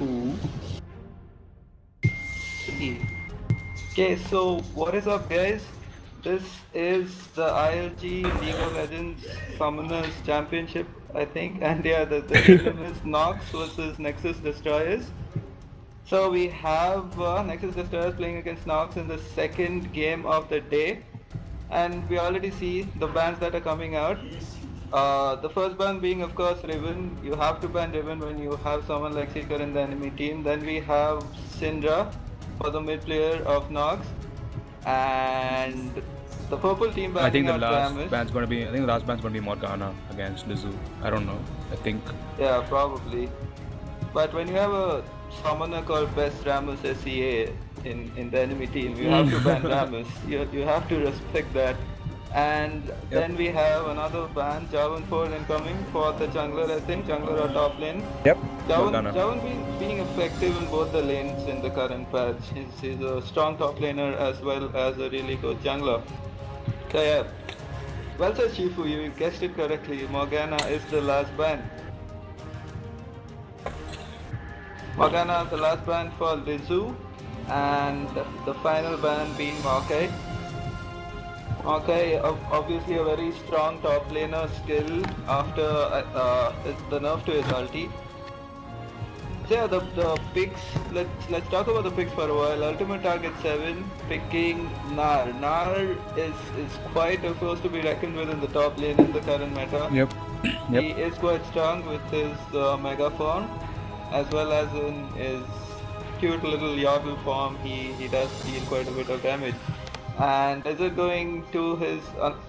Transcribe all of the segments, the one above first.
Shifu. Okay, so what is up, guys? This is the ILG League of Legends Summoners Championship, I think, and yeah, the real name is Nox versus Nexus Destroyers. So we have Nexus Destroyers playing against Nox in the second game of the day, and we already see the bans that are coming out. The first ban being, of course, Riven. You have to ban Riven when you have someone like Seeker in the enemy team. Then we have Syndra for the mid player of Nox, and the purple team I think banning the out last Rammus. band's gonna be. I think the last band's gonna be Morgana against Lizu. I don't know. I think. Yeah, probably. But when you have a summoner called Best Rammus SEA in the enemy team, you have to ban Rammus. You have to respect that. And then we have another ban, Javon 4 incoming for the jungler, I think, jungler or top lane. Yep. Javon being effective in both the lanes in the current patch. He's a strong top laner as well as a really good jungler. So yeah, well said Shifu, you guessed it correctly. Morgana is the last ban. Morgana the last ban for Lizu, and the final ban being Maokai. Maokai, obviously a very strong top laner skill after the nerf to his ulti. So yeah, the picks, let's talk about the picks for a while. Ultimate target 7, picking Gnar. Gnar is quite a force to be reckoned with in the top lane in the current meta. Yep. He is quite strong with his mega form, as well as in his cute little yodel form. He does deal quite a bit of damage. And is it going to his?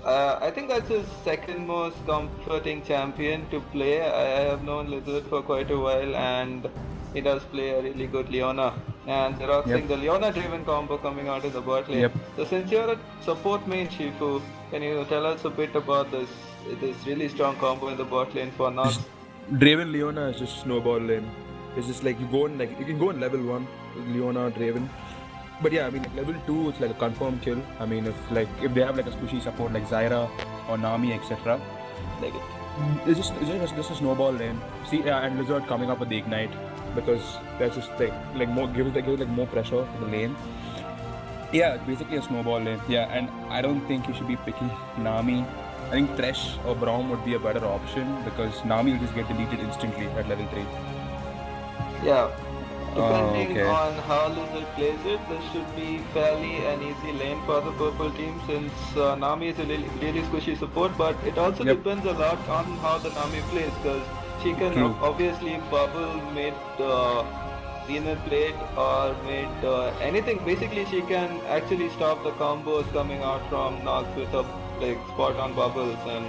I think that's his second most comforting champion to play. I have known Lizard for quite a while, and he does play a really good Leona. And Xeroxing the Leona-driven combo coming out in the bot lane. Yep. So since you're a support main, Shifu, can you tell us a bit about this really strong combo in the bot lane for Nox? Draven Leona is just snowball lane. It's just like you can go on level 1 with Leona Draven. But yeah, I mean like level 2 it's like a confirmed kill. I mean if they have like a squishy support like Zyra or Nami, etc. Like it's just a snowball lane. See, and Lizard coming up with the ignite because that's just like more give it more pressure to the lane. Yeah, it's basically a snowball lane. Yeah, and I don't think you should be picking Nami. I think Thresh or Braum would be a better option because Nami will just get deleted instantly at level 3. Yeah. Depending on how Lizard plays it, this should be fairly an easy lane for the purple team since Nami is a really squishy support, but it also depends a lot on how the Nami plays because she can obviously bubble mid Zenith plate or mid anything. Basically, she can actually stop the combos coming out from Nox with a spot on bubbles and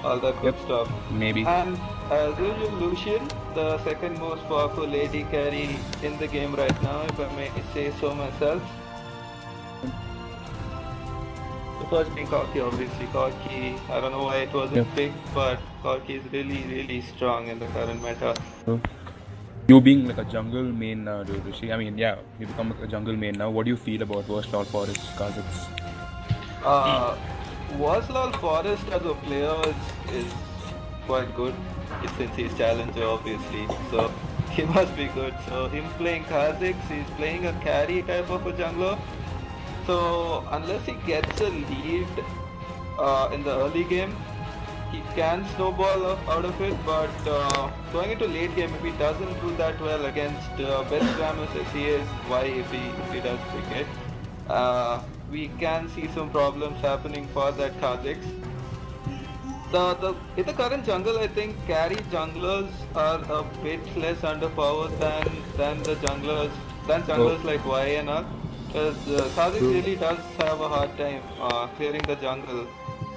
all that good stuff. Maybe. And as usual, Lucian, the second most powerful lady carry in the game right now, if I may say so myself. The first being Corki, obviously. Corki, I don't know why it wasn't picked, but Corki is really strong in the current meta. You being like a jungle main now, dude, Rishi. I mean, yeah, you become a jungle main now. What do you feel about Versatile Forest Kha'Zix? Versatile Forest as a player is quite good since he's challenger, obviously. So he must be good. So him playing Kha'Zix, he's playing a carry type of a jungler. So unless he gets a lead in the early game, he can snowball out of it, but going into late game, if he doesn't do that well against best Rammus SE is why if he does pick it, we can see some problems happening for that Kha'Zix. In the current jungle, I think carry junglers are a bit less underpowered than junglers like Y and all, because Kha'Zix really does have a hard time clearing the jungle.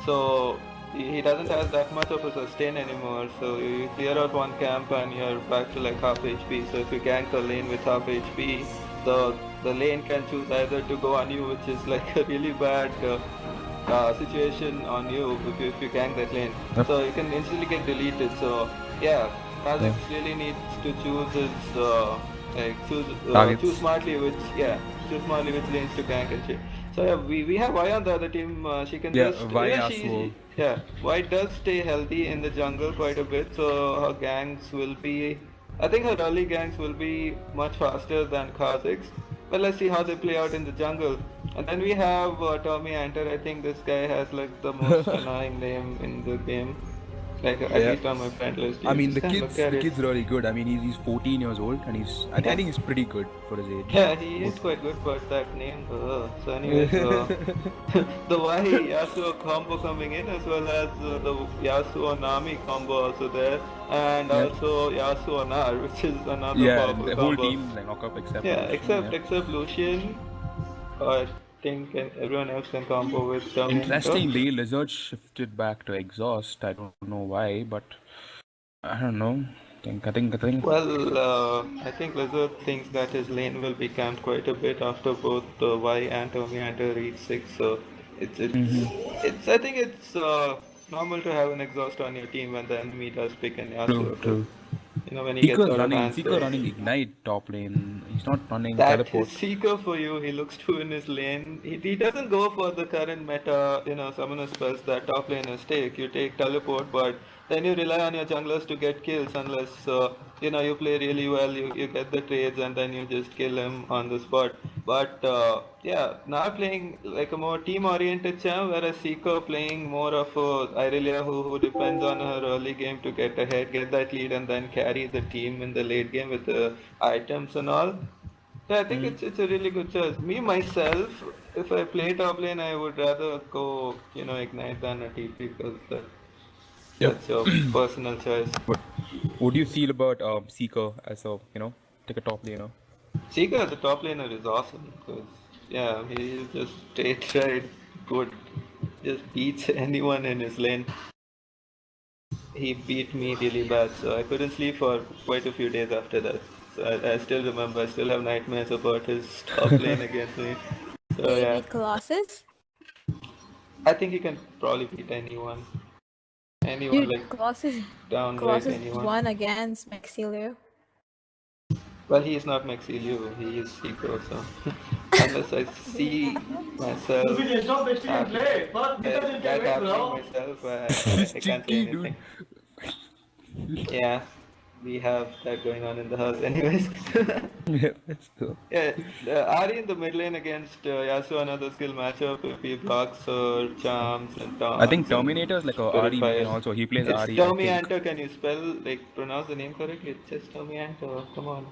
So he doesn't have that much of a sustain anymore, so you clear out one camp and you're back to like half HP. So if you gank a lane with half HP, the lane can choose either to go on you, which is like a really bad situation on you if you gank that lane. So you can instantly get deleted. So yeah, Kha'Zix really needs to choose his choose smartly which lanes to gank and shit. So yeah, we have Y on the other team. She can Y does stay healthy in the jungle quite a bit, so her ganks will be I think her early ganks will be much faster than Kha'Zix. But let's see how they play out in the jungle. And then we have Tommy Anter. I think this guy has like the most annoying name in the game. Like at Yeah. least on my friend list, I you mean, just can't look at the it. kid's really good. I mean, he's 14 years old, and I Yeah, think he's pretty good for his age. yeah, he is quite good, but that name. So, anyways, the Y Yasuo combo coming in as well as the Yasuo Nami combo also there, and Yeah. also Yasuo Nar, which is another Yeah, and powerful the whole combo. team like knock up except Yeah, Lucian. Yeah. except Lucian, I think everyone else can combo with Terminator. Interestingly, Lizard shifted back to exhaust. I don't know why, but I don't know. I think. Well, I think Lizard thinks that his lane will be camped quite a bit after both Y and Terminator reach 6. So Mm-hmm. it's I think it's normal to have an exhaust on your team when the enemy does pick an True, Yasuo, because true. when he gets out of Seeker answer. running ignite top lane. He's not running That is teleport. Seeker for you. He looks to in his lane. He doesn't go for the current meta, summoner spells that top laners take. You take teleport, but then you rely on your junglers to get kills unless, you play really well, you get the trades and then you just kill him on the spot. But, yeah, now playing like a more team-oriented champ, whereas Seeker playing more of a Irelia who depends on her early game to get ahead, get that lead and then carry the team in the late game with the items and all. Yeah, I think Mm. it's a really good choice. Me myself, if I play top lane, I would rather go ignite than a TP because Yep. that's your personal choice. But what do you feel about Seeker as a take a top laner? Seeker as a top laner is awesome because yeah, he just straight right good, just beats anyone in his lane. He beat me really bad, so I couldn't sleep for quite a few days after that. So I still remember, I still have nightmares about his top lane against me. So They yeah, beat Colossus? I think he can probably beat anyone. Anyone, Dude, like Colossus downright Colossus anyone. won against Maxilio. Well, he is not Maxiliu, he is Seeker, so unless I see myself that happening myself, I can't say Cheeky dude. anything. Yeah, we have that going on in the house, anyways. Yeah, that's cool. Yeah, Ari in the mid lane against Yasuo, another skill matchup. If he blocks her charms and I think taunts and Terminator is like a spirit Ari main fires. also. He plays It's Ari, I think. Terminator. Can you pronounce the name correctly? It's just Terminator. Come on.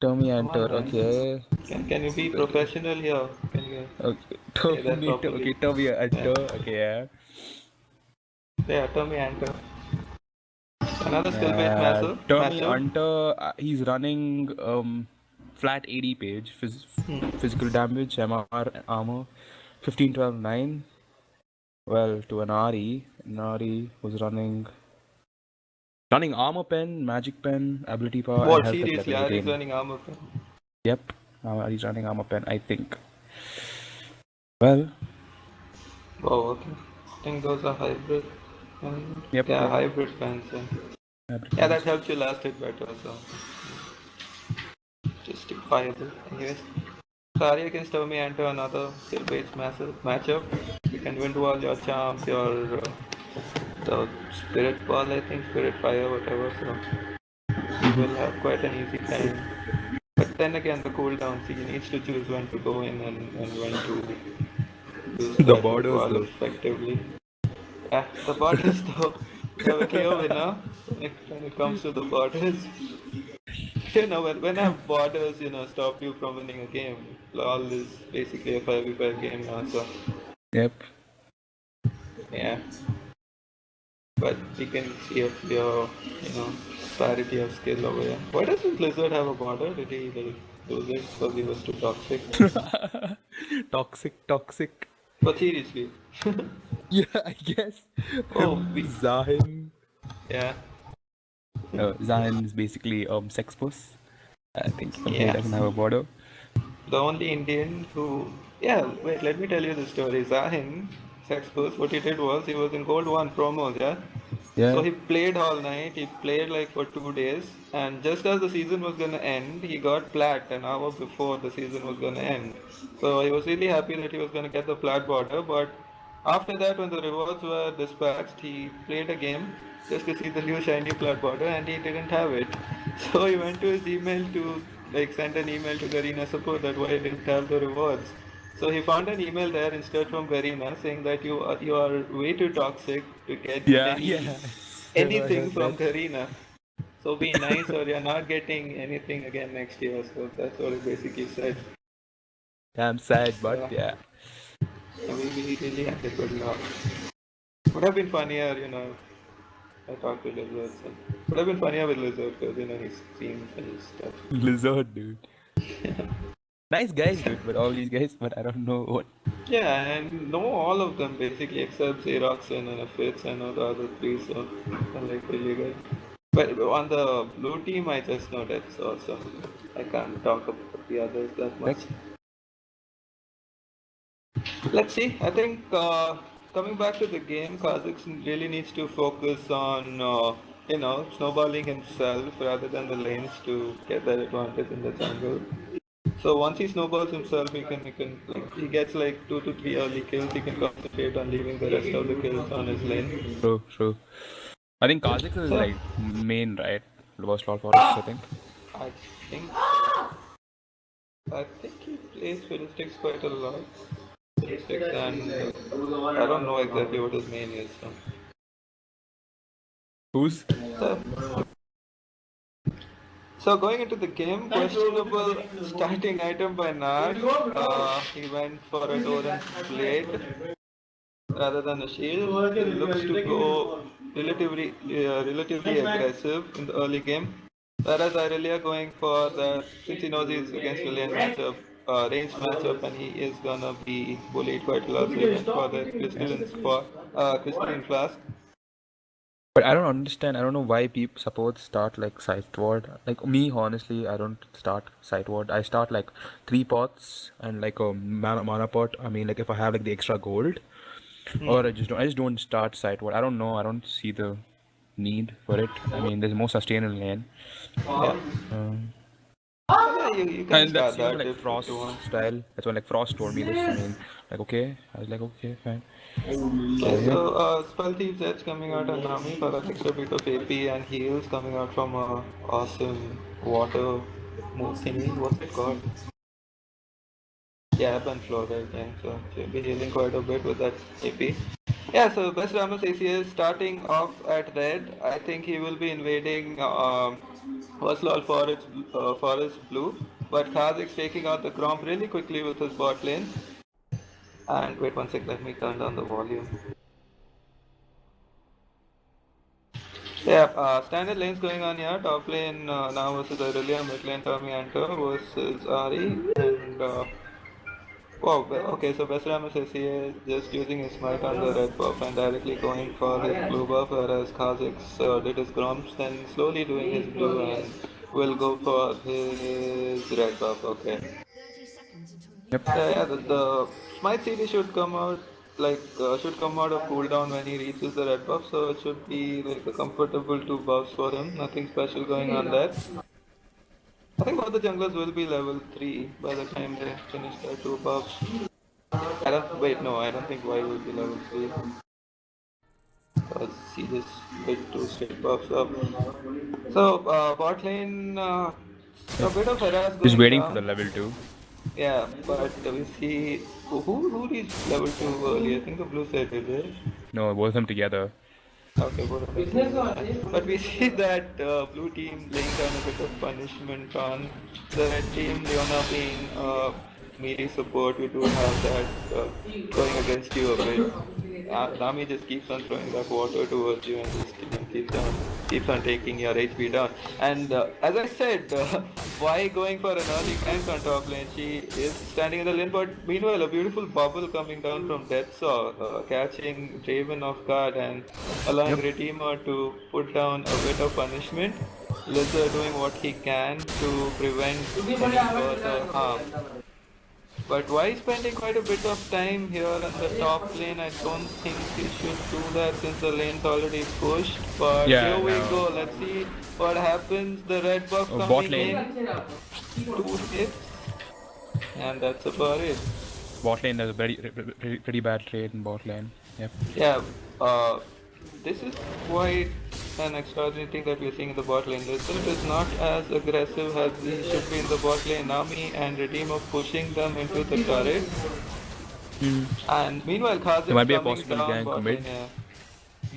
Come Terminator, on, man. okay. Can you be professional here? Can you Okay. say that Terminator, properly? okay, Terminator, Yeah, okay, yeah. yeah, Terminator. Another skill-based Tommy matchup. Hunter, he's running flat 80 page, physical damage, MR, armor, 15, 12, 9. Well, to an Ari was running armor pen, magic pen, ability power, and What health at seriously? level Ari's 18. running armor. Yep, he's running armor pen, I think. Well, Oh, okay. I think those are hybrid. yep, Yeah, yep. hybrid pens. Yeah. Fabric Yeah, that pens. helps you last it better. So just stick viable. Anyways, Sari against Tommy enter another skill-based massive matchup. You can win all your charms, your the spirit ball, I think, spirit fire, whatever. So you will have quite an easy time. But then again, the cooldowns, he needs to choose when to go in and when to use The that borders, wall though. effectively. Yeah, the borders though, we have a clear winner when it comes to the borders. When have borders, stopped you from winning a game? LOL is basically a 5v5 game now, so Yep. yeah. But we can see a clear, parity of skill over here. Why doesn't Blizzard have a border? Did he lose it because he was too toxic? Toxic. But seriously. Yeah, I guess. Oh, Zahin. yeah. Zahin is basically sex puss. I think he Yeah. doesn't have a border. The only Indian who, yeah, wait, let me tell you the story. Zahin, Sexpos, what he did was he was in Gold 1 promos, yeah? So Yeah. he played all night, he played like for 2 days, and just as the season was gonna end, he got plat an hour before the season was gonna end. So he was really happy that he was gonna get the plat border, but After that, when the rewards were dispatched, he played a game just to see the new shiny flat border, and he didn't have it. So he went to his email to send an email to Garena support that why he didn't have the rewards. So he found an email there instead from Garena saying that you are way too toxic to get Yeah, yeah. I anything heard from that. Garena. So be nice or you're not getting anything again next year. So that's what he basically said. I'm sad, but Yeah. yeah. We really had a good laugh. Would have been funnier, I talked to Lizard. So would have been funnier with Lizard because he streams and his stuff. Lizard, dude. Nice guys, dude, but all these guys, but I don't know what. Yeah, and know all of them basically except Xerox and Fitz and all the other three. So I'm like really good. But on the blue team, I just know that's awesome. I can't talk about the others that much. Like, Let's see. I think coming back to the game, Kazakhstan really needs to focus on snowballing himself rather than the lanes to get that advantage in the jungle. So once he snowballs himself, he can he gets like 2 to 3 early kills. He can concentrate on leaving the rest of the kills on his lane. true. I think Kazakh is So like main, right? Lowest all forests, I think. I think I think he plays Fiddlesticks quite a lot. Fiddlesticks and I don't know exactly what his main is. Who's? So, so going into the game, questionable starting item by Nar. He went for a Doran's blade rather than a shield. He looks to go relatively aggressive in the early game. Whereas Irelia going for the since he knows he's against Lilian matchup, ranged matchup, and he is gonna be bullied quite a lot. So he went for the crystalline flask. But I don't understand. I don't know why people support start like sideward. Like me, honestly, I don't start sideward. I start like 3 pots and like a mana pot. I mean, like if I have like the extra gold, or I just don't. I just don't start sideward. I don't know. I don't see the need for it. I mean, there's more sustainable lane. Yeah. Um, Yeah, you can and that's start even that like if you Frost want. style. That's when like Frost told me this. I mean, like okay. I was like okay, fine. So Okay, yeah. so Spell Thieves Edge coming out on Nami for an extra bit of AP and heals coming out from a awesome water move thingy. What's it called? Yeah, Ebb and Flow, right? Yeah, so she'll be healing quite a bit with that AP. Yeah, so Best Ramos ACS starting off at red. I think he will be invading Waslal Forest Blue, but Khazik's taking out the Gromp really quickly with his bot lane. And wait one sec, let me turn down the volume. Yeah, standard lanes going on here. Top lane now versus Aurelia, mid lane Tommy Anto versus Ari, and wow, okay, so Besram is SCA just using his smite on the red buff and directly going for his blue buff, whereas Kha'Zix did his Gromps, then slowly doing his blue and will go for his red buff, okay. Yep. Yeah, the smite CD should come out should come out of cooldown when he reaches the red buff, so it should be like a comfortable 2 buffs for him. Nothing special going on there. I think all the junglers will be level 3 by the time they finish their 2 buffs. I don't think Y will be level 3. Because he just did 2 straight buffs up. So, bot lane, a bit of harass Just going waiting for the down. level 2. Yeah, but we see who reached level 2 early? I think the blue side did it. No, both of them together. Okay, both of them. But we see that blue team laying down a bit of punishment on the red team. Leona being melee support, we do have that going against you a bit. Nami just keeps on throwing that water towards you and just keeps on taking your HP down. And as I said, why going for an early gank on top lane? She is standing in the lane, but meanwhile a beautiful bubble coming down from Death Saw, catching Draven off guard and allowing Yep. Redeemer to put down a bit of punishment. Lizard doing what he can to prevent any further harm. But why spending quite a bit of time here on the top lane? I don't think he should do that since the lane's already pushed. But Yeah, here we now. go. Let's see what happens. The red buff Bot coming lane. in. 2 hits. And that's about it. Bot lane, there's a pretty bad trade in bot lane. Yep. Yeah, this is quite an extraordinary thing that we're seeing in the bot lane. Result is not as aggressive as he should be in the bot lane. Nami and Redeemer pushing them into the turret. And meanwhile, There Khazin might be a coming possible down gank bot mid. lane. Yeah.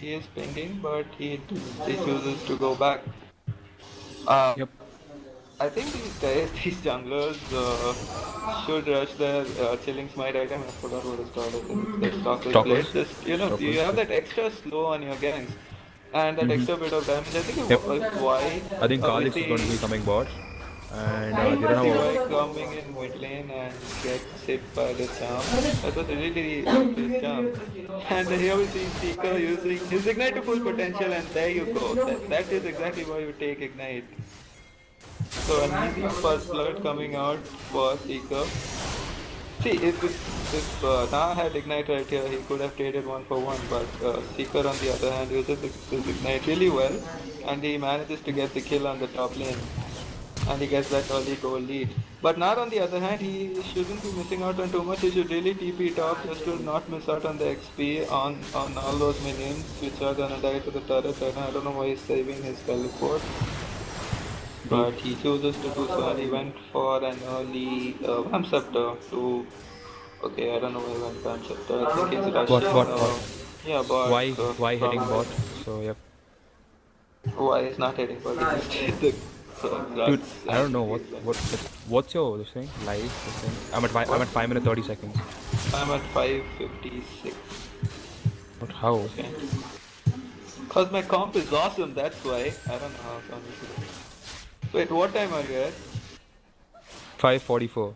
He is pinging, but he chooses to go back. Yep. I think these guys, these junglers, should rush their chilling smite item. I forgot what it's called. I think it's the stalker's blade. Stalkers. Just you Stalkers, have yep. that extra slow on your ganks, and that extra bit of damage. I think Yep. why I think with Kalix is going to be coming bot. And they don't have a... why coming in mid lane and get hit by the charm. That was really his charm. And here we see Seeker using his ignite to full potential, and there you go. That is exactly why you take ignite. So an easy first blood coming out for Seeker. See, if Na had ignite right here, he could have traded 1-for-1, but Seeker on the other hand uses his ignite really well, and he manages to get the kill on the top lane, and he gets that early goal lead. But Na on the other hand, he shouldn't be missing out on too much. He should really TP top just to not miss out on the XP on all those minions which are gonna die to the turret. I don't know why he's saving his teleport. But he chooses to do so, and he went for an early Vam Scepter to... Okay, I don't know why he went Vam Scepter. I think he's rushing... Bot. Yeah, bot. Why hitting bot? So, yep. Why is not hitting bot? He just hit the... Dude, I don't know what's your this thing? Live this thing? I'm at 5 minutes 30 seconds. I'm at 5:56. But how? Okay. Cause my comp is awesome, that's why. I don't know how come it is. Wait, what time are you at? 5:44.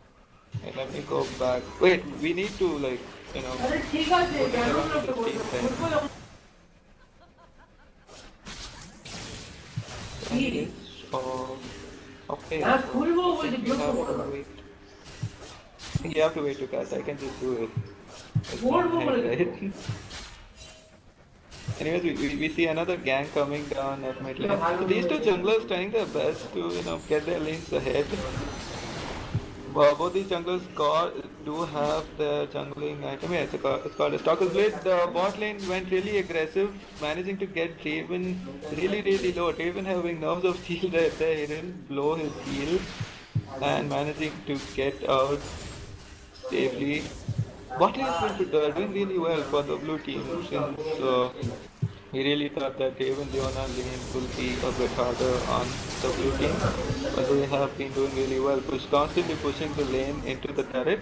Wait, let me go back. Wait, we need to like, you know, put it around the 16 time. Okay, so you have to wait to cast. I can just do it. It's not hand, right? Anyways, we see another gang coming down at mid lane. So these two junglers trying their best to get their lanes ahead. Both these junglers do have their jungling item. Yeah, it's called a Stalker's Blade. The bot lane went really aggressive, managing to get Draven really low. Draven having nerves of steel right there. He didn't blow his heal and managing to get out safely. Bot lane has been doing really well for the blue team since we really thought that Draven Leona lane will be a bit harder on the blue team, but they have been doing really well, constantly pushing the lane into the turret.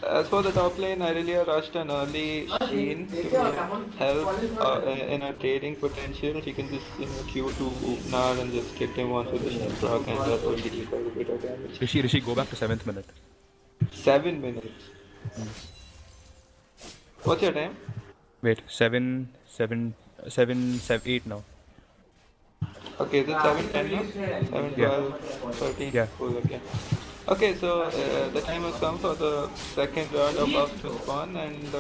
As for the top lane, I really rushed an early Sheen to help in a trading potential. He can just Q to Nar and just hit him once with the Sheen proc, and that will deal quite a bit of damage. Rishi, go back to 7th minute. 7 minutes. What's your time? Wait, 7, 8 now. Okay, is it 7:10 now? 7, 12, 13? Yeah. Cool, okay. Okay, so the time has come for the second round of buffs to spawn, and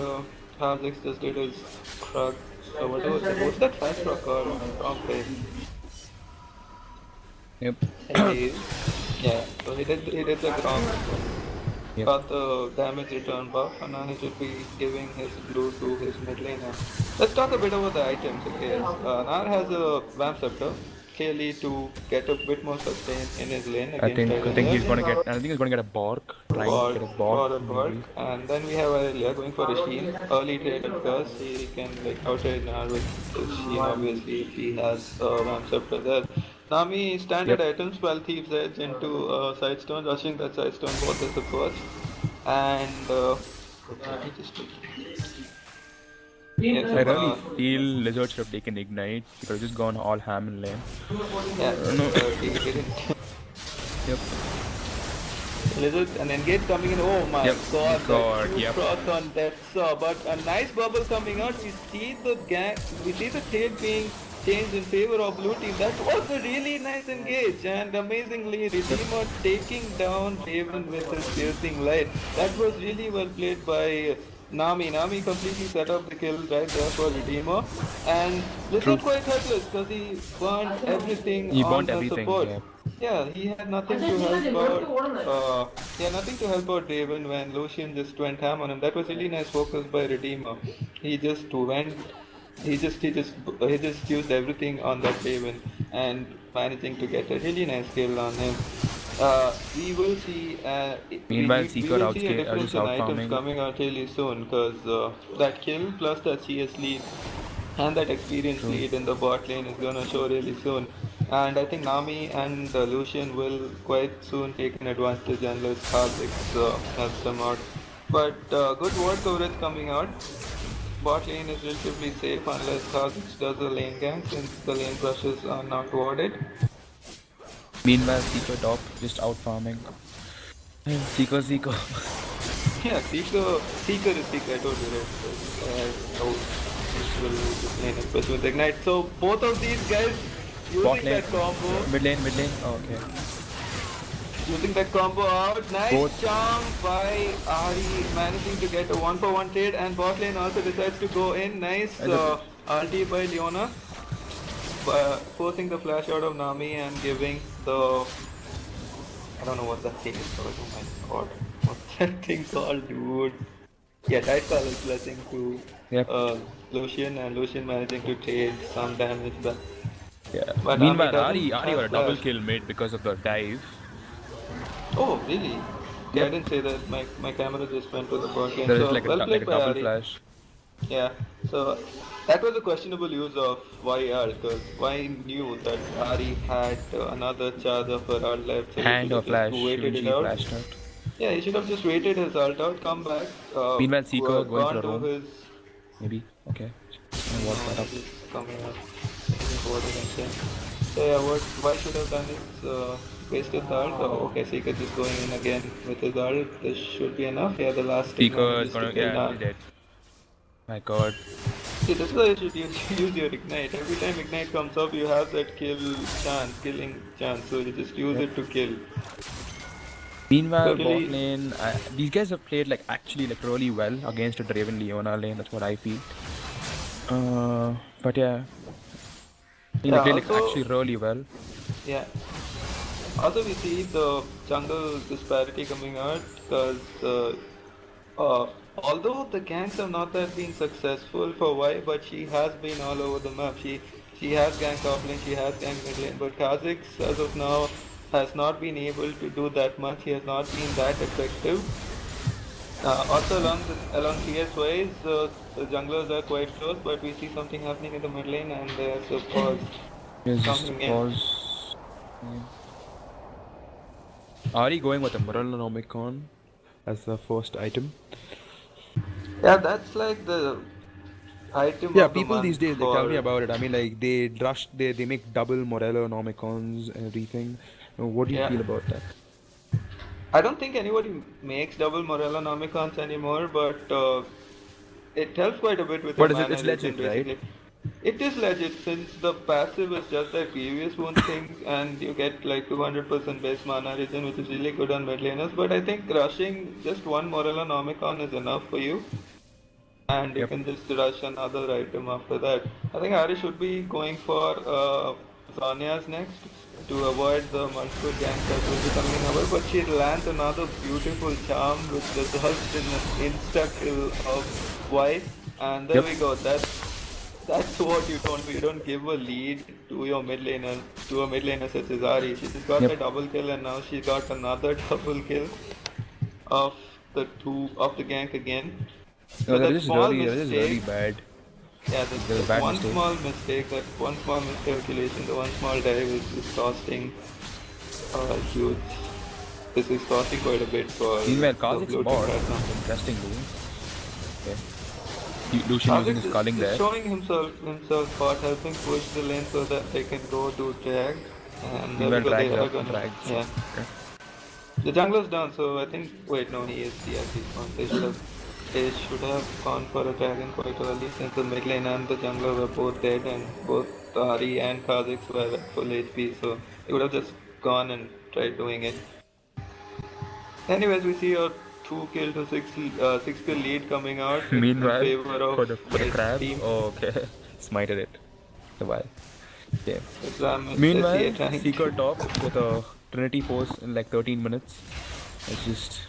Kha'Zix just did his Krug. So what's that fast rock called? Okay. Yep. Yeah, so he did the Gronk. Yep. Got the damage return buff, and now he should be giving his blue to his mid laner. Let's talk a bit about the items. Okay, Nar has a Vamp Scepter, clearly to get a bit more sustain in his lane. I think he's gonna get a Bork. Trying to get a Bork. And then we have Aurelia going for a Sheen. Early trade at first. He can outride Nar with his Sheen, obviously, if he has a Vamp Scepter there. Nami standard items while Thieves Edge into Sidestone, rushing that Sidestone both as the first. And I really feel Lizard should have taken Ignite. He could have just gone all ham in lane. Yeah, he didn't. Yep. Lizard and Engage coming in. Oh my god, yep. Cross on that saw, but a nice bubble coming out. We see the trade being changed in favor of blue team. That was a really nice engage, and amazingly Redeemer taking down Raven with his piercing light. That was really well played by Nami completely set up the kill right there for Redeemer, and True. Blizzard quite helpless because he burned everything He on burnt her everything. support. Yeah. Yeah, he had nothing to help out. He had nothing to help out Draven when Lucian just went ham on him. That was really nice focus by Redeemer. He just went. He just used everything on that Draven and managing to get a really nice kill on him. We will see. Meanwhile, We Seeker will out see a difference just in out items farming. coming out really soon because that kill plus that CS lead and that experience True. lead in the bot lane is gonna show really soon. And I think Nami and Lucian will quite soon take an advantage unless Kha'Zix helps them out. But good ward coverage coming out. Bot lane is relatively safe unless Kha'Zix does a lane gank since the lane brushes are not warded. Meanwhile, Seeker top just out farming. Seeker. Yeah, Seeker is Seeker, I told you right. So, how this will just lane, especially with Ignite. So both of these guys Bot using lane, that combo, mid lane. Oh, okay. using that combo out. Nice Both. charm by Ari, managing to get a 1-for-1 trade, and bot lane also decides to go in. Nice ulti by Leona, forcing the flash out of Nami and giving the I don't know what that thing is called. Oh my god. What's that thing called, dude? Yeah, Tidecall is blessing to Yep. Lucian and Lucian managing to trade some damage back. Yeah. But Nami Meanwhile, doesn't Ari have got a double flash. kill mid because of the dive. Oh, really? Okay, I Yep. didn't say that. My camera just went to the bot lane. There is So like well like played a by double Ari. flash. Yeah. So that was a questionable use of YR because Y knew that Ari had another charge of her ult left, so he And should a have just flash when waited it she out. flashed out. Yeah, he should have just waited his ult out, come back, Meanwhile, Seeker going for gone a to roam. his. Maybe. Okay. And No, what's that up? he's coming up. He's warding insane. So yeah, what Y should have done is wasted the ult. Oh, okay, Seeker just going in again with his ult. This should be enough. Yeah, the last stick Seeker is manages to gonna. kill Yeah, now. he's dead. My god. See, this is why you should use your ignite. Every time ignite comes up, you have that killing chance. So you just use Yep. it to kill. Meanwhile, bot Totally. lane, these guys have played like actually like really well against a Draven Leona lane. That's what I feel. But yeah, they Yeah. played like Also, actually really well. yeah. Also, we see the jungle disparity coming out because although the ganks have not that been successful for Y, but she has been all over the map. She has ganked top lane, she has ganked mid lane, but Kha'Zix as of now has not been able to do that much. He has not been that effective. Also along CS wise, the junglers are quite close, but we see something happening in the mid lane, and there's a pause Here's just a coming in. pause. Ari going with a Morellonomicon as the first item. Yeah, that's like the item Yeah, of the people month these days they tell me for. about it. I mean, like they make double Morellonomicons and everything. What do you Yeah. feel about that? I don't think anybody makes double Morella Nomicons anymore, but it helps quite a bit with your What is it? mana It's regen legit, right? basically. It is legit since the passive is just that previous wound thing and you get like 200% base mana regen, which is really good on mid laners. But I think rushing just one Morella Nomicon is enough for you, and you Yep. can just rush another item after that. I think Ari should be going for Zanya's next to avoid the multiple ganks that will be coming our way, but she lands another beautiful charm which results in an insta kill of Y, and there Yep. we go. That's what you don't do. You don't give a lead to your mid laner, to a mid laner such as Ari. She just got Yep. a double kill and now she got another double kill of the gank again. No, So that small that is really mistake, bad. yeah, That is a bad one mistake. small mistake, that one small miscalculation, the one small dive is costing huge. This is costing quite a bit for Meanwhile, the Kha'Zix blue team bot, right now. interestingly. Okay. Lucian using his culling Is there. showing himself part, helping push the lane so that they can go to drag. And there we Meanwhile, go, they drags are up, gonna, drags. yeah. Okay. The jungler's down, so I think, wait, no, he is DRC. They should have gone for a dragon quite early since the mid lane and the jungler were both dead and both Ari and Kha'Zix were at full HP, so they would have just gone and tried doing it. Anyways, we see a 2 kill to 6 kill lead coming out in Meanwhile, favor of for the his crab, team. oh, okay, smited it. The while. Yeah. Islam is Meanwhile, SCA trying Seeker to top with a Trinity Force in like 13 minutes. It's just,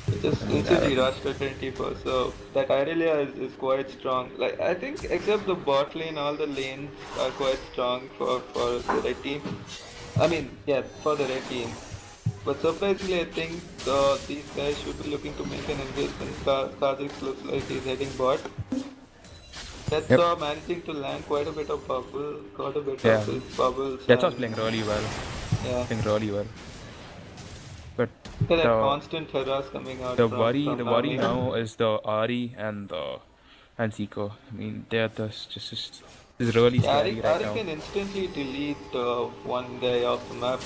I just mean, I instantly don't know. rushed at 24. So that Irelia is quite strong. Like I think except the bot lane, all the lanes are quite strong for the red team. I mean, yeah, for the red team. But surprisingly, I think these guys should be looking to make an engagement. Kha'Zix looks like he's heading bot. That's Yep. managing to land quite a bit of bubble, got a bit of Yeah. his bubbles, Jetsa's and playing really well. yeah, Playing really well. But look at that the constant harass coming out the from worry the worry Nami. now is the Ari and the and Seeker. I mean, they're just is really Yeah, scary right Ari now. can instantly delete one guy off the map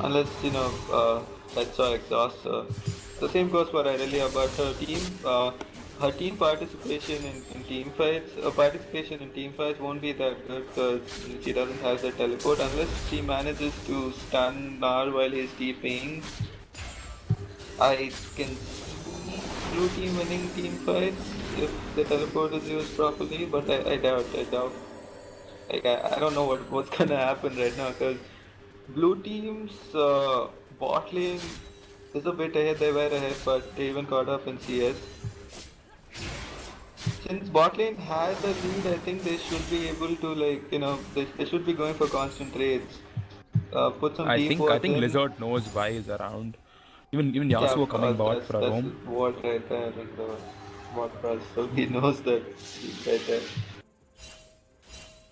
unless that's our exhaust. The same goes for Irelia, but her team participation in team fights, participation in team fights won't be that good because she doesn't have the teleport unless she manages to stun Nar while he's TPing. I can see blue team winning team fights if the teleport is used properly, but I doubt. Like I don't know what's gonna happen right now because blue team's bot lane is a bit ahead. They were ahead, but they even caught up in CS. Since bot lane had the lead, I think they should be able to they should be going for constant trades. Put some deep I wards think in. Lizard knows why he's around. Even Yeah, of Yasuo coming course, bot for a that's roam. what right there in the bot brush, so he knows that he's right there.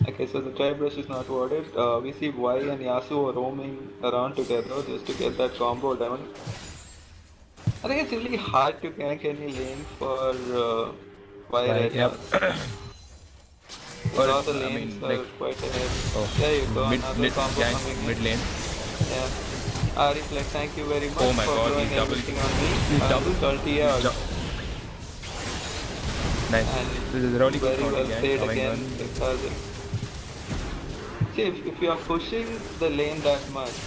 Okay, so the tri brush is not warded. We see Y and Yasuo roaming around together just to get that combo down. I think it's really hard to gank any lane for Y Right. right now. Yep. Because all the I lanes mean, are like, quite ahead. oh, There you go, mid another mid combo gank coming mid in. lane. Yeah. Arif, like, thank you very much Oh my for God, throwing he's double. everything on me. He's I'll double. just ulti He's out. Nice. And This is a really good very shot well again. played Coming again in. because see, if you are pushing the lane that much,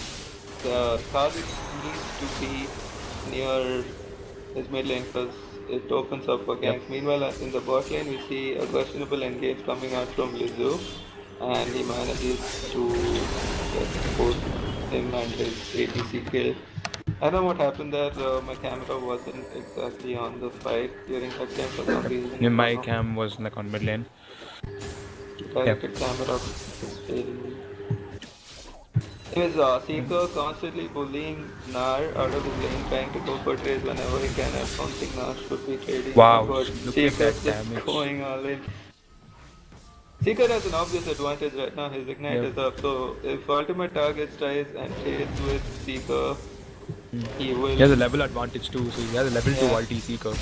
the target needs to be near his mid lane because it opens up for Yep. ganks. Meanwhile, in the bot lane, we see a questionable engage coming out from Lizu, and he manages to get both him and his ATC kill. I don't know what happened there. My camera wasn't exactly on the fight during that time for some reason. Yeah, I don't my know. cam was like on mid lane. Yep. Directed camera is failing. Anyways, Seeker constantly bullying Nar out of his lane, trying to go for trades whenever he can. I don't think Nar should be trading now, Wow. but Look at Seeker's that just damage. going all in. Seeker has an obvious advantage right now. His ignite Yep. is up, so if ultimate targets tries and trades with Seeker, he will. He has a level advantage too, so he has a level 2 Yeah. ulti Seeker.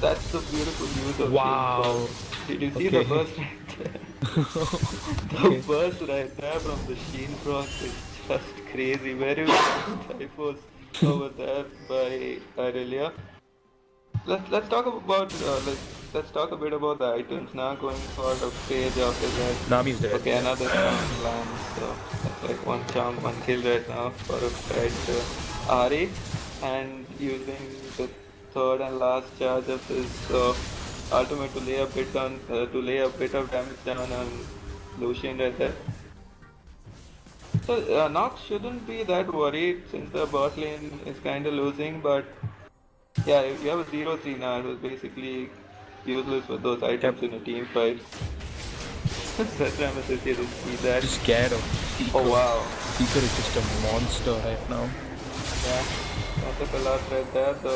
That's the beautiful use of Wow. Sheen. Did you see Okay. the burst right there? The Okay. burst right there from the Sheen Proc is just crazy. Very well typos over there by Aurelia. Let's talk about let's talk a bit about the items now. Going for the page after that. Nami's dead. Okay, another charm lands. So that's like one charm, one kill right now for a right Ari, and using the third and last charge of his ultimate to lay a bit on to lay a bit of damage down on Lucian right there. So Nox shouldn't be that worried since the bot lane is kind of losing, but yeah, you have a 0-3 now. It was basically useless with those items in a team fight. That's why I'm associated to see that. Just scared of Seeker. Oh wow. Seeker is just a monster right now. Yeah. That took a lot right there. The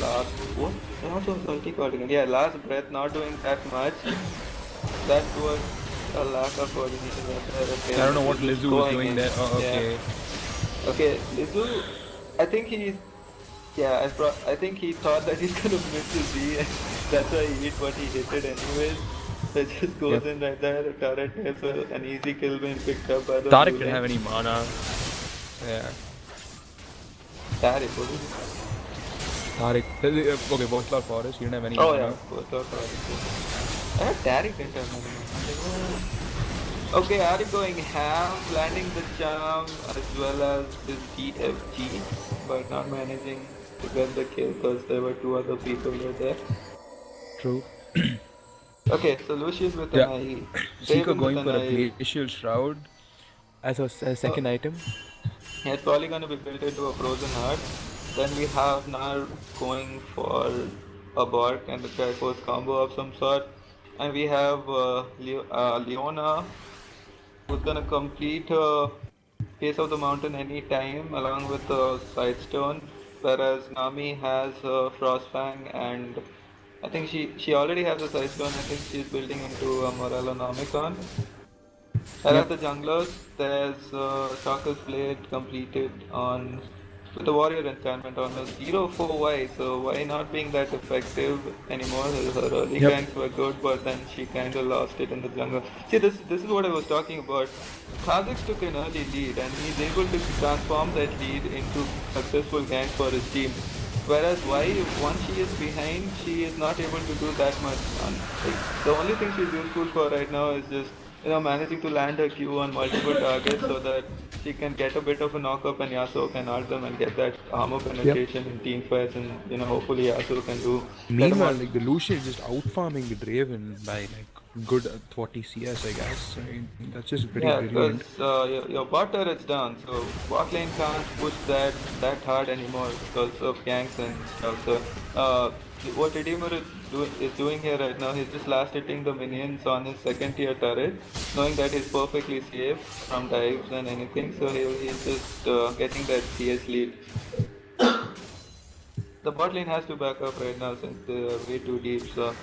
last what? That was ulti coordination. Yeah, last breath not doing that much. That was a lack of coordination right there. Okay, I don't know what Lizu Lizu was going doing in. there. Oh, okay. Yeah. Okay, Lizu, I think he's yeah, I think he thought that he's gonna miss his Z and that's why he hit what he hit it anyways. So it just goes Yep. in right there, turret hits an easy kill being picked up by the Tariq blue didn't have lane. any mana. Yeah. Tariq, was it? Tariq. Okay, Bothlar Forest. He didn't have any Oh mana. yeah, both of Tariq. I heard Tariq didn't have money. Okay, Ari going ham, landing the charm as well as this DFG, but not managing to get the kill because there were two other people were there. True. Okay, so Lucius with an Yeah. IE, Seeker Draven with going an for a IE. glacial shroud as a second item. It's probably going to be built into a frozen heart. Then we have Nar going for a bark and the Triforce combo of some sort. And we have Leona who's going to complete Face of the Mountain any time along with the Side Stone. Whereas Nami has Frostfang and I think she already has a Side Stone. I think she's building into a Morellonomicon. Yep. Around the junglers, there's Stalker's Blade completed on with the warrior enchantment on a 0-4 Y, so why not being that effective anymore? Her early Yep. ganks were good, but then she kind of lost it in the jungle. See, this is what I was talking about. Kha'Zix took an early lead, and he's able to transform that lead into successful ganks for his team. Whereas why once she is behind, she is not able to do that much. Like, the only thing she's useful for right now is just managing to land her Q on multiple targets so that she can get a bit of a knock-up and Yasuo can ult them and get that armor Yep. penetration in team fights and hopefully Yasuo can do let him Meanwhile, out. like the Lucian is just out farming the Draven by like good 40 CS, I guess. I mean, that's just pretty Yeah, because brilliant. your bot turret's down, so bot lane can't push that hard anymore because of ganks and stuff. So what Redeemer is doing here right now, he's just last hitting the minions on his second tier turret, knowing that he's perfectly safe from dives and anything. So he's just getting that CS lead. The bot lane has to back up right now since they're way too deep. So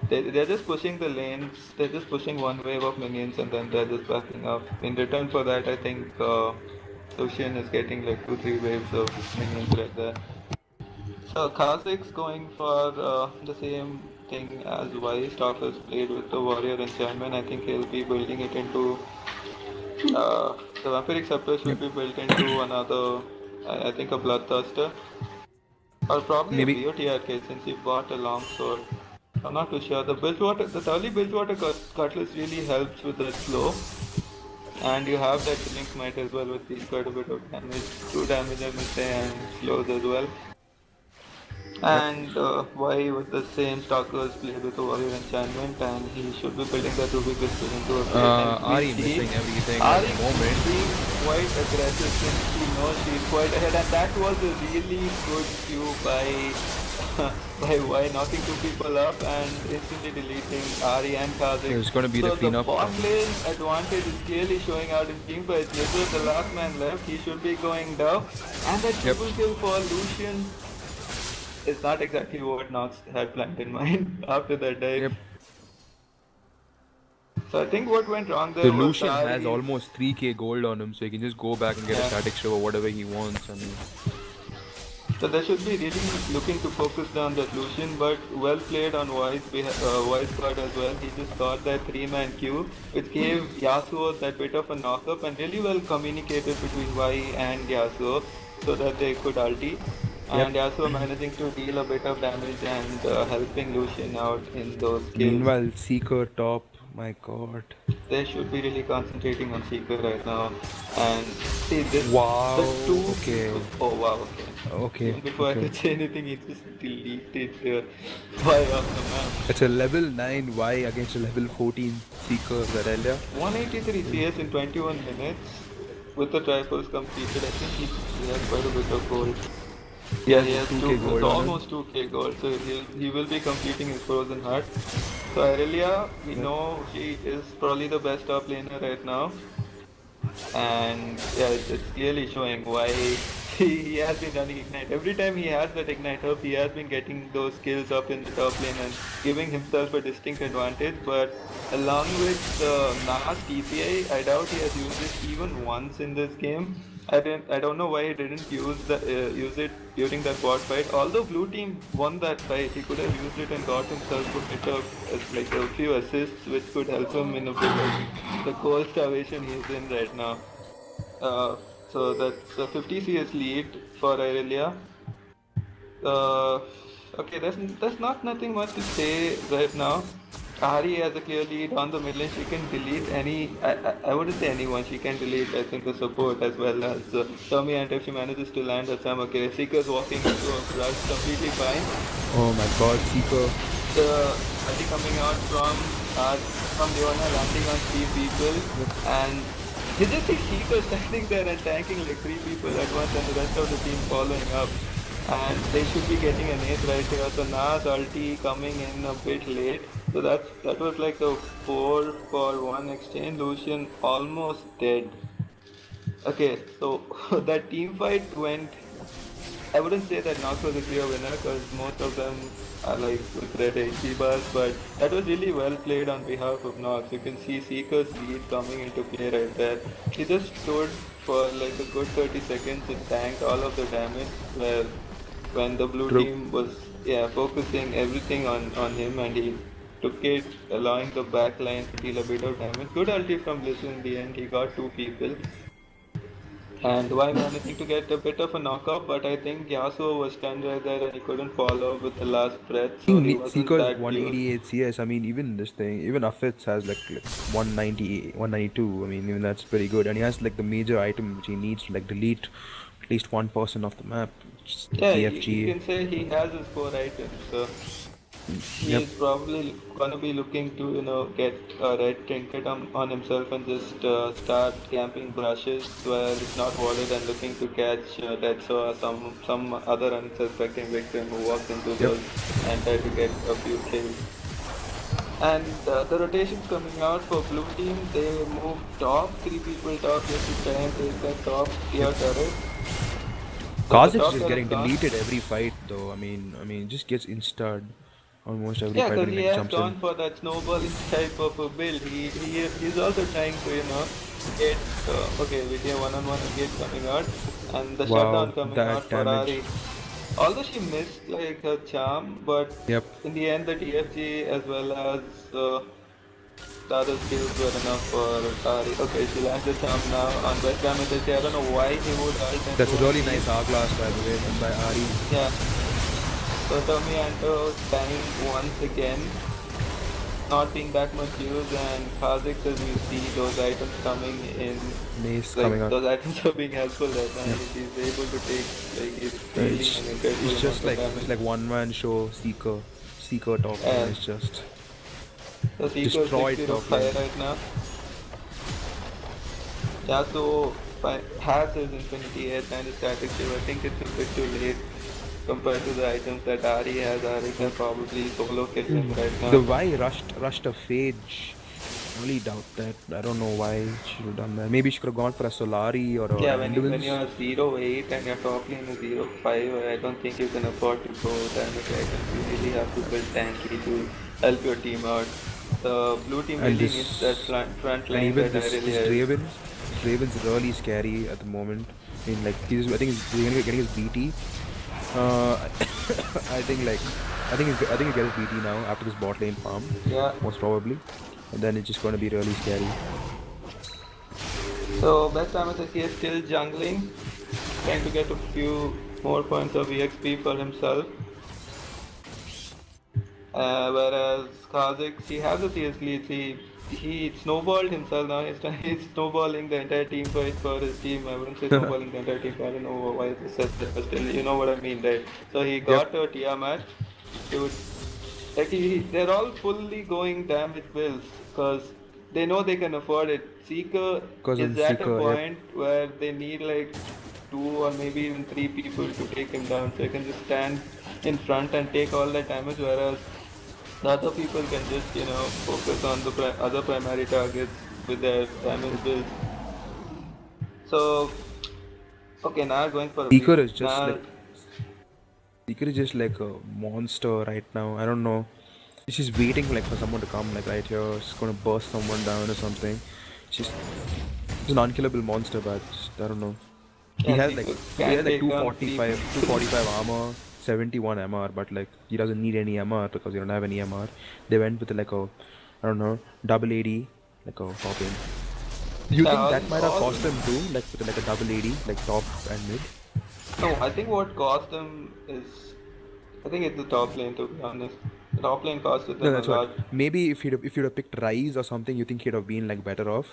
they're just pushing the lanes. They're just pushing one wave of minions and then they're just backing up. In return for that, I think Lucian is getting like 2-3 waves of minions right there. So Kha'Zix going for the same thing as Y Stalkers played with the warrior enchantment. I think he'll be building it into the vampiric scepter Yep. should be built into another. I think a bloodthirster. Or probably a Maybe. BOTRK since he bought a long sword. I'm not too sure. The early Bilgewater Cutlass really helps with the slow. And you have that Link Smite as well with these quite a bit of damage. 2 damage I must say and slows as well. Yep. And why with the same Stalkers played with the Warrior Enchantment and he should be building that Ruby Crystal into a plate. And we Ari see missing everything at Ari the moment. being quite aggressive since she knows she's quite ahead and that was a really good cue by by Y knocking two people up and instantly deleting Ari and Kha'Zix. There's going to be the So the cleanup. bot lane advantage is clearly showing out in team fights. Nexus, the last man left, he should be going down. And that Yep. triple kill for Lucian is not exactly what Nox had planned in mind after that dive. Yep. So I think what went wrong The there was Lucian has Ari's. almost 3k gold on him, so he can just go back and get a Yeah. static show or whatever he wants. I mean, So they should be really looking to focus down that Lucian, but well played on Wise part as well. He just got that 3-man queue, which gave Yasuo that bit of a knock-up and really well communicated between Y and Yasuo so that they could ulti. yep. And Yasuo managing to deal a bit of damage and helping Lucian out in those kills. Meanwhile, Seeker top. My god. They should be really concentrating on Seeker right now. And see this, Wow. the two Okay. people. Oh wow, okay. Okay. Even before I Okay. could say anything, he just deleted Y off the map. It's a level 9 Y against a level 14 Seeker Zarella. 183 CS in 21 minutes with the Triforce completed. I think he has quite a bit of gold. Yeah, he has 2k gold it's on him. almost 2k gold, so he will be completing his Frozen Heart. So Aurelia, we know she is probably the best top laner right now. And yeah, it's clearly showing why he has been running Ignite. Every time he has that Ignite up, he has been getting those kills up in the top lane and giving himself a distinct advantage. But along with the Nas TPI, I doubt he has used it even once in this game. I don't know why he didn't use it during that bot fight. Although blue team won that fight, he could have used it and got himself a bit of like a few assists, which could help him in a bit of the cold starvation he's in right now. So that's a 50 CS lead for Irelia. Okay, there's not nothing much to say right now. Ari has a clear lead on the mid lane. She can delete I wouldn't say anyone. She can delete, I think, the support as well as Tommy, and if she manages to land a Sam. Okay, Seeker's walking into a brush completely fine. Oh my god, Seeker. The ulti coming out from Leona, landing on 3 people, and you just see Seeker standing there and tanking like 3 people at once, and the rest of the team following up. And they should be getting an ace right here. So Nas ulti coming in a bit late. So that was like a 4-for-1 exchange. Lucian almost dead. Okay, so that team fight went. I wouldn't say that Nox was a clear winner because most of them are like with red HP bars, but that was really well played on behalf of Nox. You can see Seeker's lead coming into play right there. He just stood for like a good 30 seconds and tanked all of the damage where when the blue True. team was focusing everything on him, and he took it, allowing the back line to deal a bit of damage. Good ulti from Blizzard in the end. He got 2 people. And Y managing to get a bit of a knockout, but I think Yasuo was stunned right there and he couldn't follow with the last breath, so he wasn't Seeker's that close. 188 CS. I mean, even this thing, even Affit's has like 190, 192. I mean, even that's pretty good. And he has like the major item which he needs to like delete at least 1% of the map. Just Yeah, TFG. you can say he has his core items, so Yep. he's probably gonna be looking to, get a red trinket on himself and just start camping brushes where it's not warded and looking to catch Tetsu or some other unsuspecting victim who walks into those and try to get a few kills. And the rotations coming out for blue team, they move top, 3 people top just to try and take that top tier turret. Kha'Zix is getting deleted every fight though. I mean, just gets insta'd almost every Yeah, fight because when he he has jumps gone in. for that snowballing type of a build. He's also trying to get okay with a one-on-one engage coming out and the Wow, shutdown coming out that for damage. Ari. Although she missed like her charm, but Yep. in the end the TFG as well as the other skills were enough for Ari. Okay, she lands the charm now on best damage. I don't know why he would ult and That's a go really and nice hourglass by the way, done by Ari. yeah. So Tommy Anto dying once again, not being that much used, and Kha'Zix, as you see those items coming in, Mace like coming out. those items are being helpful right now. He's able to take like he's dealing an incredible It's just amount like of damage. one man show Seeker top lane is just So Seeker is destroyed 6-0 top fire lane. right now. Yasuo has his Infinity Edge and his static shield. I think it's a bit too late compared to the items that Ari has. Ari can probably solo kill him right now. The Y rushed a Phage. I really doubt that. I don't know why she should have done that. Maybe she could have gone for a Solari or a Yeah, when Endurance. you're 0-8 and your top lane is 0-5, I don't think you can afford to go damage items. You really have to build tanky to help your team out. The blue team And really this- needs that front And line even that this really is. Draven's really scary at the moment. I mean, like I think he's getting his BT. I think he'll get his BT now after this bot lane farm, Yeah. most probably, and then it's just going to be really scary. So best damage I see is still jungling, trying to get a few more points of EXP for himself. Whereas Kha'Zix, he has a CS lead. He snowballed himself now. He's snowballing the entire team fight for his team. I wouldn't say snowballing the entire team. I don't know why this says that, but still, you know what I mean, right? So he got a Tiamat. They're all fully going damage builds because they know they can afford it. Seeker is at a point where they need like 2 or maybe even 3 people to take him down. So he can just stand in front and take all that damage, whereas the other people can just, focus on the other primary targets with their damage builds. So, okay, now going for a Seeker is just like a monster right now. I don't know. She's waiting like for someone to come like right here. She's gonna burst someone down or something. She's an unkillable monster, but I don't know. He has like 245 armor, 71 MR, but like he doesn't need any MR because he don't have any MR. They went with like a, I don't know, double AD, like a top lane. Do you think that might have cost them too, like with like a double AD, like top and mid? No, I think what cost them is, I think it's the top lane, to be honest. top lane costed No, them a that's what. lot. Maybe if you'd have picked Rise or something, you think he'd have been like better off.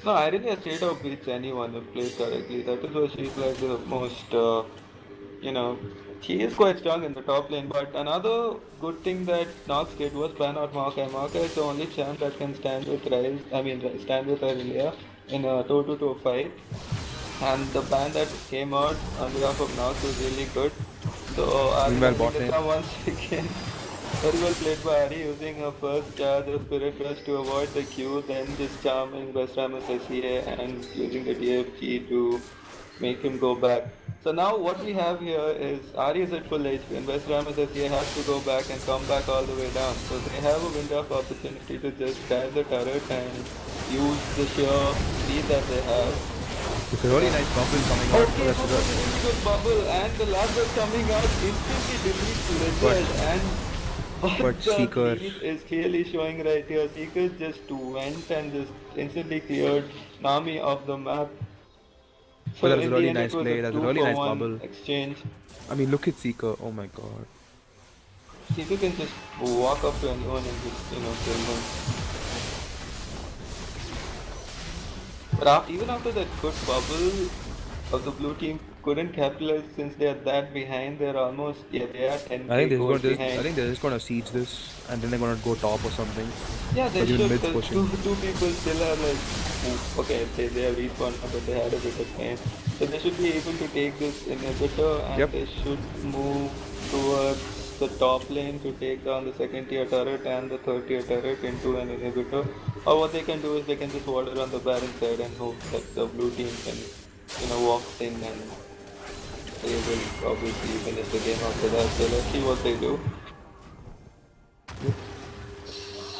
No, I really straight up beats anyone if played correctly. That is why she's like the most, you know, she is quite strong in the top lane. But another good thing that Nox did was ban out Maokai. Maokai is the only champ that can stand with Rise, I mean, stand with Aurelia in a toe-to-toe fight. And the ban that came out on behalf of Nox was really good. So Ari Meanwhile, ending bot the lane. sum once again. Very well played by Ari using her first charge of Spirit Rush to avoid the Q, then just charming Vestramus SCA and using the DFG to make him go back. So now what we have here is Ari is at full HP and Vestramus SCA has to go back and come back all the way down. So they have a window of opportunity to just dive the turret and use the sheer speed that they have. It's a really nice bubble coming out. Okay, That's that was a really good bubble, and the last was coming out instantly deletes Lizard, and but what the Seeker. lead is clearly showing right here. Seeker just went and just instantly cleared Nami off the map. But So that was a in the really end, it nice was a play. That's a two really for nice one bubble. exchange. I mean, look at Seeker. Oh my god. Seeker can just walk up to anyone and just kill them. But even after that good bubble of the blue team couldn't capitalize since they are that behind. They're almost they are 10k gold I behind. think they're just gonna siege this, and then they're gonna go top or something. Yeah, they Because even should. mid's Because pushing. two people still are like, okay, they have respawned, but they had a bit of time. So they should be able to take this inhibitor and Yep. they should move towards the top lane to take down the second tier turret and the third tier turret into an inhibitor. Or what they can do is they can just water on the Baron side and hope that the blue team can, walk in and they will obviously finish the game after that. So let's see what they do.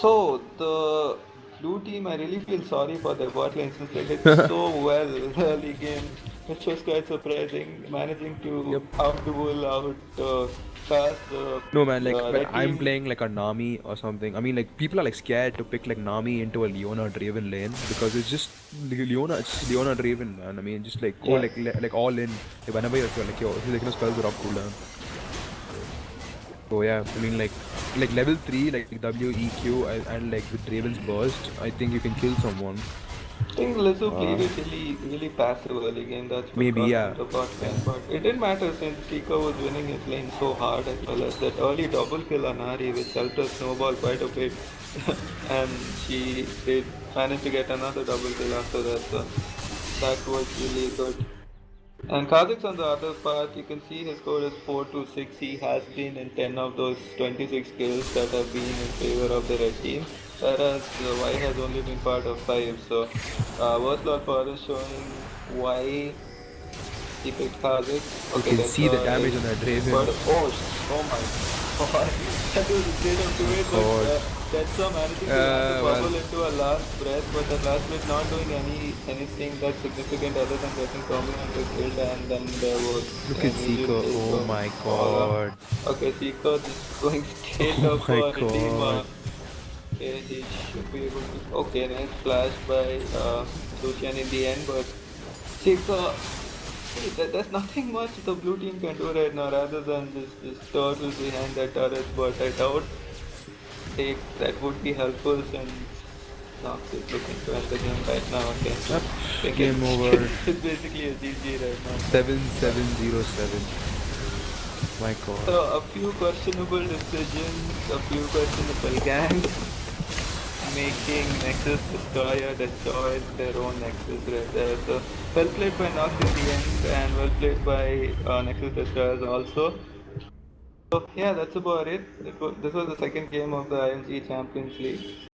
So the blue team, I really feel sorry for their bot lane since they did so well early game, which was quite surprising. Managing to Yep. pass the No man, like when red I'm team. playing like a Nami or something, I mean like people are like scared to pick like Nami into a Leona Draven lane because it's just it's Leona Draven, man. I mean just like go Yeah. like all in. Like, whenever you're like your spells are off cooldown. So yeah, I mean like level 3 like WEQ and like with Draven's burst, I think you can kill someone. I think Lizzo played it really passive early game. That's what Maybe cost him yeah. the bot lane. But it didn't matter since Sika was winning his lane so hard as well as that early double kill on Ari, which helped us snowball quite a bit. And she did manage to get another double kill after that. So that was really good. And Khazik's on the other part, you can see his score is 4-6. He has been in 10 of those 26 kills that have been in favor of the red team, whereas Y has only been part of 5. So, worst lot for us showing why he picked Khazik. You Okay, can that's see the damage on that Draven. but oh my god, that was a straight up to it, but God. that's managing to land the Well, bubble into a last breath, but the last breath not doing anything that significant other than getting Terminator killed, and then there was look an at easy Seeker. take Oh of my Aura. god. Okay, Seeker just going straight Oh up my for god. Redeemer. Okay, he should be able to. Okay, nice flash by Lucian in the end, but Seeker. There's nothing much the blue team can do right now rather than just turtle behind that turret, but I doubt that would be helpful since Nox is looking to end the game right now again. Yep. I think Game over. it's basically a GG right now. 7707. My god. So a few questionable decisions, a few questionable gangs making Nexus destroy their own Nexus right there. So well played by Nox in the end and well played by Nexus Destroyers also. So yeah, that's about it. This was the second game of the IMG Champions League.